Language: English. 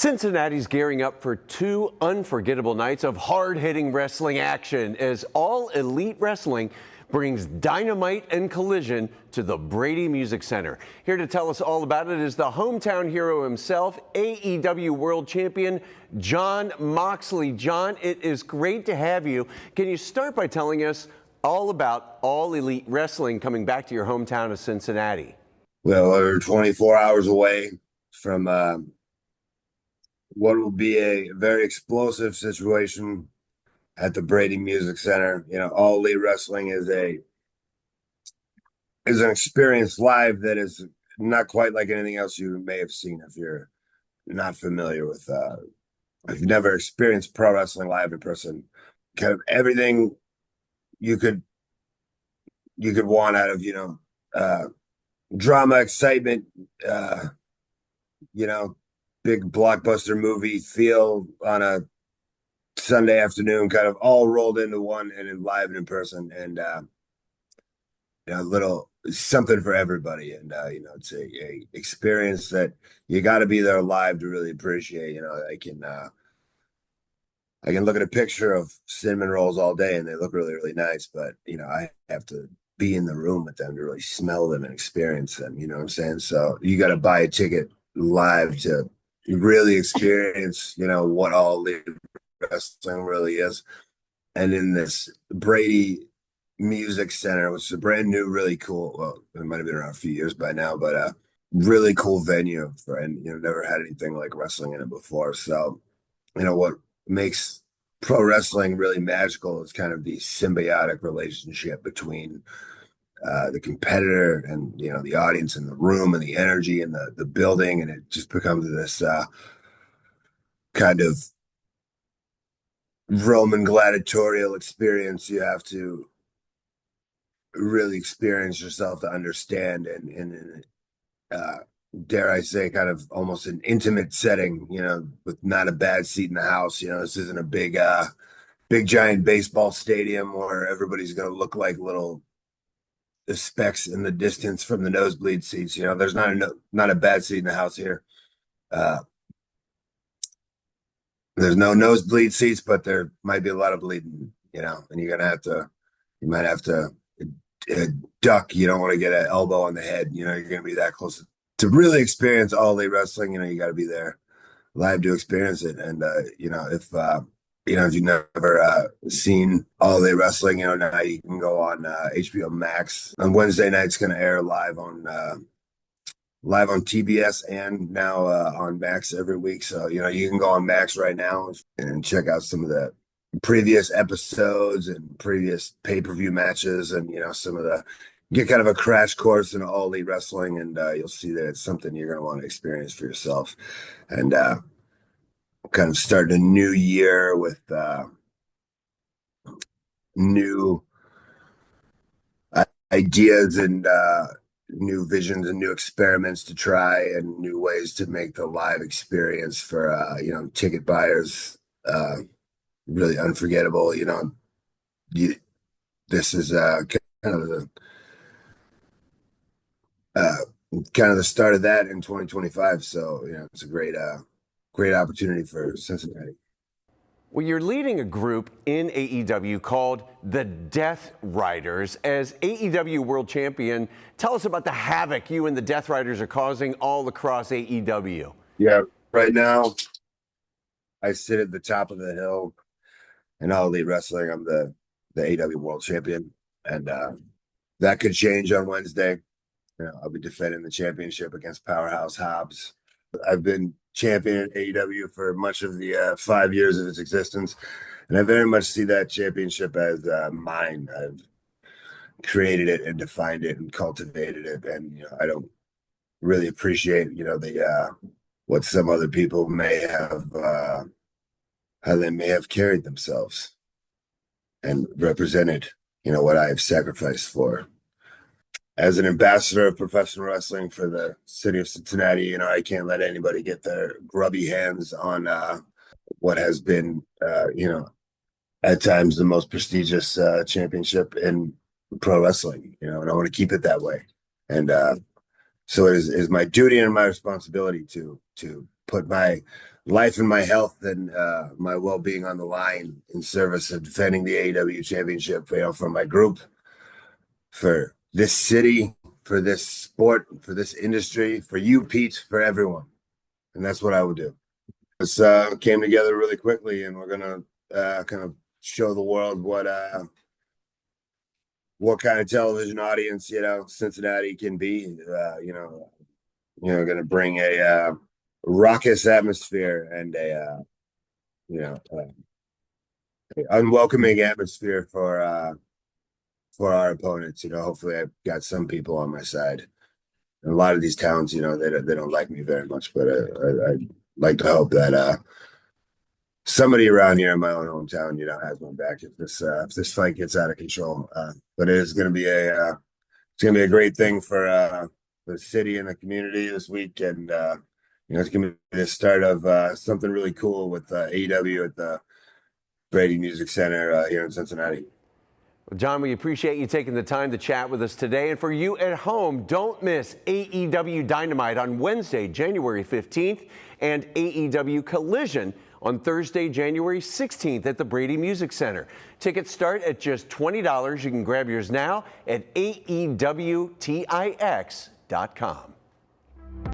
Cincinnati's gearing up for two unforgettable nights of hard-hitting wrestling action as All Elite Wrestling brings Dynamite and Collision to the Brady Music Center. Here to tell us all about it is the hometown hero himself, AEW World Champion Jon Moxley. Jon, it is great to have you. Can you start by telling us all about All Elite Wrestling coming back to your hometown of Cincinnati? Well, we're 24 hours away from what will be a very explosive situation at the Brady Music Center. You know, All Elite Wrestling is an experience live that is not quite like anything else you may have seen if you're not familiar with if you've never experienced pro wrestling live in person. Kind of everything you could want out of, drama, excitement, big blockbuster movie feel on a Sunday afternoon, kind of all rolled into one and live and in person, and a little something for everybody. And it's a experience that you got to be there live to really appreciate. I can look at a picture of cinnamon rolls all day and they look really, really nice, but I have to be in the room with them to really smell them and experience them. You know what I'm saying? So you got to buy a ticket live to really experience, what All Elite Wrestling really is. And in this Brady Music Center, which is a brand new, really cool, well, it might have been around a few years by now, but a really cool venue and never had anything like wrestling in it before. So, what makes pro wrestling really magical is kind of the symbiotic relationship between the competitor and the audience in the room and the energy and the building, and it just becomes this kind of Roman gladiatorial experience you have to really experience yourself to understand, and dare I say, kind of almost an intimate setting, with not a bad seat in the house. This isn't a big giant baseball stadium where everybody's going to look like little specks in the distance from the nosebleed seats. There's not a bad seat in the house here. There's no nosebleed seats, but there might be a lot of bleeding, and you might have to duck. You don't want to get an elbow on the head. You're going to be that close to really experience All Elite Wrestling. You got to be there live to experience it. And, if you've never seen All Elite Wrestling, now you can go on HBO Max. On Wednesday night, it's going to air live on TBS and now on Max every week. So, you can go on Max right now and check out some of the previous episodes and previous pay-per-view matches, and, get kind of a crash course in All Elite Wrestling, and you'll see that it's something you're going to want to experience for yourself. And kind of starting a new year with new ideas and new visions and new experiments to try, and new ways to make the live experience for ticket buyers really unforgettable. This is kind of the start of that in 2025. So it's a great opportunity for Cincinnati. Well, you're leading a group in AEW called the Death Riders. As AEW World Champion, tell us about the havoc you and the Death Riders are causing all across AEW. Yeah, right now I sit at the top of the hill in All Elite Wrestling. I'm the AEW World Champion, and that could change on Wednesday. I'll be defending the championship against Powerhouse Hobbs. I've been champion at AEW for much of the 5 years of its existence, and I very much see that championship as mine. I've created it and defined it and cultivated it, and I don't really appreciate what some other people may have how they may have carried themselves and represented what I have sacrificed for. As an ambassador of professional wrestling for the city of Cincinnati, I can't let anybody get their grubby hands on what has been, at times the most prestigious championship in pro wrestling, and I want to keep it that way. And so it is my duty and my responsibility to put my life and my health and my well-being on the line in service of defending the AEW championship, for my group, for this city, for this sport, for this industry, for you, Pete, for everyone. And that's what I would do. This came together really quickly, and we're gonna kind of show the world what kind of television audience Cincinnati can be. Going to bring a raucous atmosphere and a unwelcoming atmosphere for our opponents. Hopefully I've got some people on my side. And a lot of these towns, they don't like me very much, but I'd like to hope that somebody around here in my own hometown, has my back if this fight gets out of control. But it is going to be a great thing for the city and the community this week, and it's going to be the start of something really cool with AEW at the Brady Music Center here in Cincinnati. Well, John, we appreciate you taking the time to chat with us today. And for you at home, don't miss AEW Dynamite on Wednesday, January 15th, and AEW Collision on Thursday, January 16th at the Brady Music Center. Tickets start at just $20. You can grab yours now at AEWTIX.com.